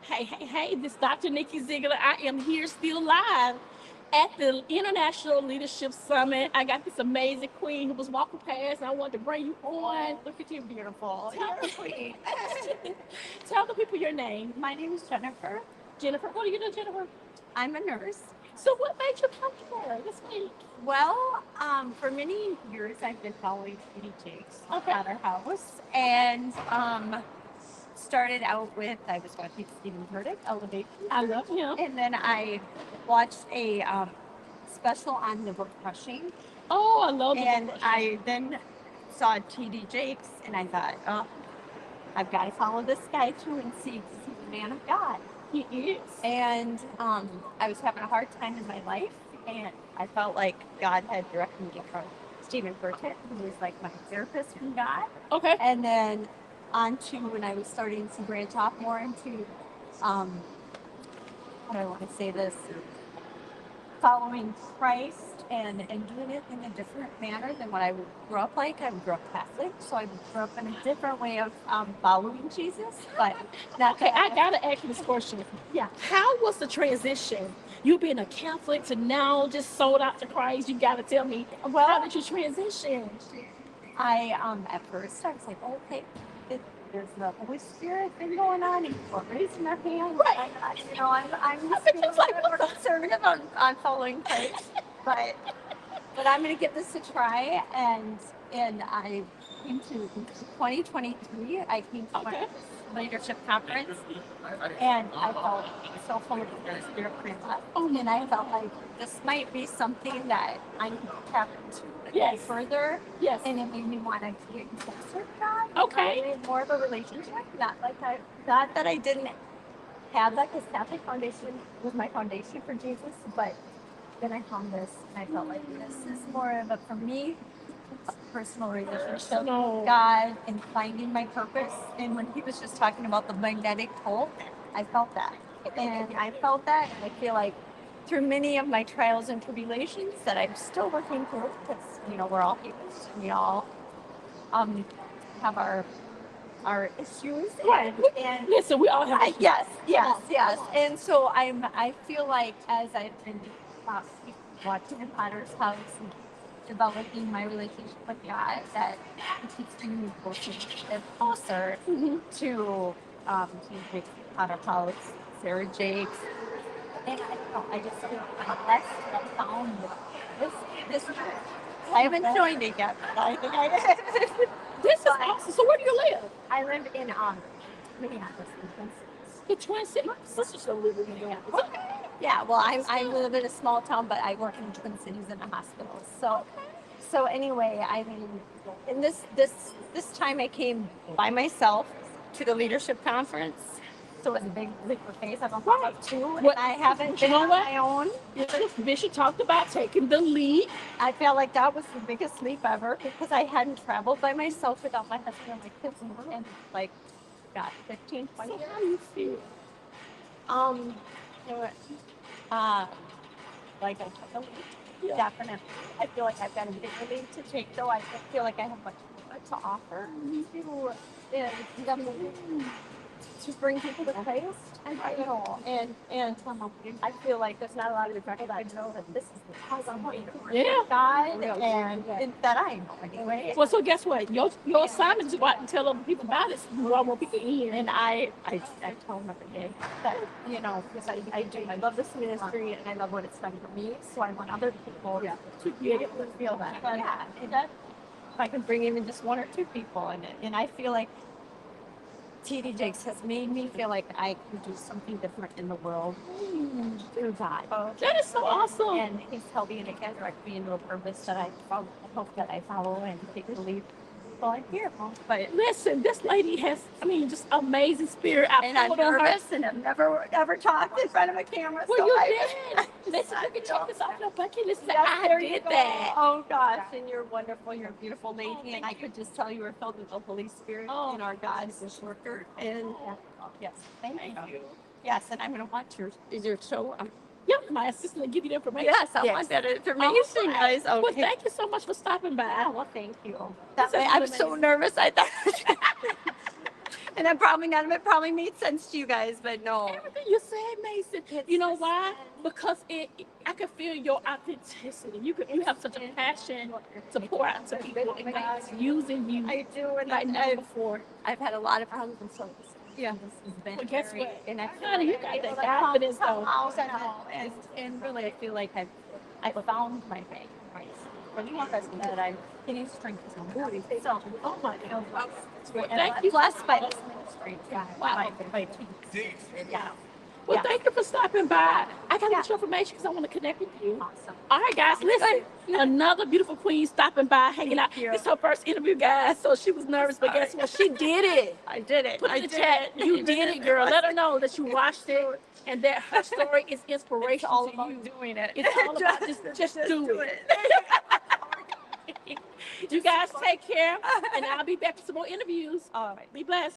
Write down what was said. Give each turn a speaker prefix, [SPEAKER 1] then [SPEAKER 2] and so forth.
[SPEAKER 1] Hey, this is Dr. Nikki Zeigler. I am here still live at the International Leadership Summit. I got this amazing queen who was walking past, and I wanted to bring you on.
[SPEAKER 2] Look at you, beautiful.
[SPEAKER 1] Tell,
[SPEAKER 2] You're a queen.
[SPEAKER 1] tell the people your name.
[SPEAKER 2] My name is Jennifer.
[SPEAKER 1] Jennifer, what do you do, Jennifer?
[SPEAKER 2] I'm a nurse.
[SPEAKER 1] So what made you come here this week?
[SPEAKER 2] Well, for many years I've been following Katie Jakes
[SPEAKER 1] Okay.
[SPEAKER 2] at our house, and started out with I was watching Stephen Furtick, Elevation,
[SPEAKER 1] I love him.
[SPEAKER 2] and then I watched a special on the book Crushing,
[SPEAKER 1] Oh, I love
[SPEAKER 2] and
[SPEAKER 1] him.
[SPEAKER 2] I then saw T.D. Jakes, and I thought, oh, I've got to follow this guy too and see if he's a man of God.
[SPEAKER 1] He is.
[SPEAKER 2] And I was having a hard time in my life, and I felt like God had directed me from Stephen Furtick, who was like my therapist from God.
[SPEAKER 1] Okay.
[SPEAKER 2] And then on to when I was starting to branch off more into, how do I want to say this, following Christ and doing it in a different manner than what I grew up like. I grew up Catholic, so I grew up in a different way of following Jesus. But not
[SPEAKER 1] Okay, I
[SPEAKER 2] that
[SPEAKER 1] gotta ask you this question.
[SPEAKER 2] Yeah.
[SPEAKER 1] How was the transition? You being a Catholic to now just sold out to Christ. You gotta tell me.
[SPEAKER 2] Well-
[SPEAKER 1] How did you transition?
[SPEAKER 2] I at first I was like, okay, there's the Holy Spirit thing going on, and people are raising their hands.
[SPEAKER 1] Right.
[SPEAKER 2] I'm just
[SPEAKER 1] bet you was like,
[SPEAKER 2] a little conservative on following Christ, but I'm gonna give this a try, and I came to 2023. I came to
[SPEAKER 1] Okay.
[SPEAKER 2] my leadership conference, and I felt so full of the Holy Spirit pretty much. And I felt like this might be something that I need to tap into
[SPEAKER 1] Yes.
[SPEAKER 2] further.
[SPEAKER 1] Yes.
[SPEAKER 2] And it made me want to get closer to God.
[SPEAKER 1] Okay.
[SPEAKER 2] Really more of a relationship. Not that I didn't have that, because Catholic foundation was my foundation for Jesus, but then I found this and I felt like this is more of a, for me, a personal relationship
[SPEAKER 1] No.
[SPEAKER 2] with God and finding my purpose. And when he was just talking about the magnetic pole, I felt that. And I felt that, and I feel like through many of my trials and tribulations that I'm still working through, because we're all humans, and we all have our issues.
[SPEAKER 1] Right.
[SPEAKER 2] And
[SPEAKER 1] Listen, we all have.
[SPEAKER 2] yes. And so I feel like as I've been watching the Potter's house and developing my relationship with God, that it keeps bringing me closer and closer to Jakes Potter House, Sarah Jakes. And I don't know, I just feel blessed and I found this I haven't joined it yet, but I think I
[SPEAKER 1] This is awesome. So where do you live?
[SPEAKER 2] I live in Minneapolis, in
[SPEAKER 1] The Twin Cities. My sister still lives in Minneapolis. Okay.
[SPEAKER 2] Yeah, well, I live in a small town, but I work in Twin Cities in a hospital. So anyway, I mean, in this time I came by myself to the leadership conference. So it was a big leap of faith. I've gone up too, and I haven't been on my own.
[SPEAKER 1] Bishop talked about taking the lead.
[SPEAKER 2] I felt like that was the biggest leap ever, because I hadn't traveled by myself without my husband and my kids in like, God, 15, 20
[SPEAKER 1] So
[SPEAKER 2] years.
[SPEAKER 1] how do you feel?
[SPEAKER 2] You know what? Like I took a leap.
[SPEAKER 1] Yeah.
[SPEAKER 2] Definitely. I feel like I've got a big leap to take, though. I feel like I have much more to offer to bring people to Christ. And I feel like there's not a lot of people that know that this is the cause I'm going to work
[SPEAKER 1] Yeah.
[SPEAKER 2] with God, and that I know anyway.
[SPEAKER 1] Well, so guess what? Your assignment is to go out and tell other people about it. So draw more people in.
[SPEAKER 2] And I tell them every day that, because I do. I love this ministry, and I love what it's done for me. So I want other people to be able to feel that. But and that if I can bring even just one or two people in it. And I feel like T.D. Jakes has made me feel like I can do something different in the world through God.
[SPEAKER 1] That is so awesome.
[SPEAKER 2] And he's helped me, and again, direct me into a purpose that I hope that I follow and take the lead. Well, I'm here, but
[SPEAKER 1] Listen, this lady has, just amazing spirit.
[SPEAKER 2] and I'm
[SPEAKER 1] pulled on her.
[SPEAKER 2] nervous, and I've never talked in front of a camera.
[SPEAKER 1] Well,
[SPEAKER 2] so
[SPEAKER 1] you
[SPEAKER 2] I-
[SPEAKER 1] did. Listen, you can check this off your bucket list.
[SPEAKER 2] Yes,
[SPEAKER 1] I
[SPEAKER 2] there you
[SPEAKER 1] did
[SPEAKER 2] go.
[SPEAKER 1] that.
[SPEAKER 2] Oh gosh, and you're wonderful. You're a beautiful lady, and I could just tell you were filled with the Holy Spirit, and our God is this worker. And yes, thank you. Yes, and I'm going to watch is your show.
[SPEAKER 1] Yep, my assistant will give you the information.
[SPEAKER 2] Yes, I want that information, guys. Okay.
[SPEAKER 1] Well, thank you so much for stopping by.
[SPEAKER 2] Yeah, well, thank you.
[SPEAKER 1] This has
[SPEAKER 2] I'm
[SPEAKER 1] been
[SPEAKER 2] so
[SPEAKER 1] amazing.
[SPEAKER 2] nervous. I thought. And I'm probably none of it probably made sense to you guys, but no.
[SPEAKER 1] Everything you said, Mason.
[SPEAKER 2] It's
[SPEAKER 1] You know
[SPEAKER 2] just-
[SPEAKER 1] why? Because I can feel your authenticity. You have such a passion to pour out to people, and God's using you
[SPEAKER 2] I do, and
[SPEAKER 1] like never before.
[SPEAKER 2] I've had a lot of problems, so yeah, this has been
[SPEAKER 1] Well, guess
[SPEAKER 2] very,
[SPEAKER 1] what?
[SPEAKER 2] and I feel
[SPEAKER 1] Honey, you
[SPEAKER 2] like
[SPEAKER 1] got
[SPEAKER 2] I'm
[SPEAKER 1] that
[SPEAKER 2] able to
[SPEAKER 1] confidence,
[SPEAKER 2] come
[SPEAKER 1] though.
[SPEAKER 2] out and all, and really I feel like I found my way, right? Really, that I'm getting strength to my body. So,
[SPEAKER 1] Oh my God. Well,
[SPEAKER 2] and
[SPEAKER 1] thank you.
[SPEAKER 2] blessed by this ministry. Yeah,
[SPEAKER 1] Wow.
[SPEAKER 2] my yeah.
[SPEAKER 1] Well,
[SPEAKER 2] Yeah.
[SPEAKER 1] thank you for stopping by. I got to
[SPEAKER 2] Yeah.
[SPEAKER 1] get your information because I want to connect with you.
[SPEAKER 2] Awesome.
[SPEAKER 1] All right, guys, listen.
[SPEAKER 2] Good.
[SPEAKER 1] Another beautiful queen stopping by, hanging out.
[SPEAKER 2] Thank you.
[SPEAKER 1] It's her first interview, guys, so she was nervous, but guess what? She did it.
[SPEAKER 2] I did it.
[SPEAKER 1] Put
[SPEAKER 2] I
[SPEAKER 1] in the
[SPEAKER 2] did
[SPEAKER 1] chat.
[SPEAKER 2] it.
[SPEAKER 1] You did it, girl. Let her know that you watched it and that her story is
[SPEAKER 2] It's
[SPEAKER 1] inspiration
[SPEAKER 2] all
[SPEAKER 1] to
[SPEAKER 2] about
[SPEAKER 1] you.
[SPEAKER 2] doing it.
[SPEAKER 1] It's all about just do it. You guys take care, and I'll be back with some more interviews.
[SPEAKER 2] All right.
[SPEAKER 1] Be blessed.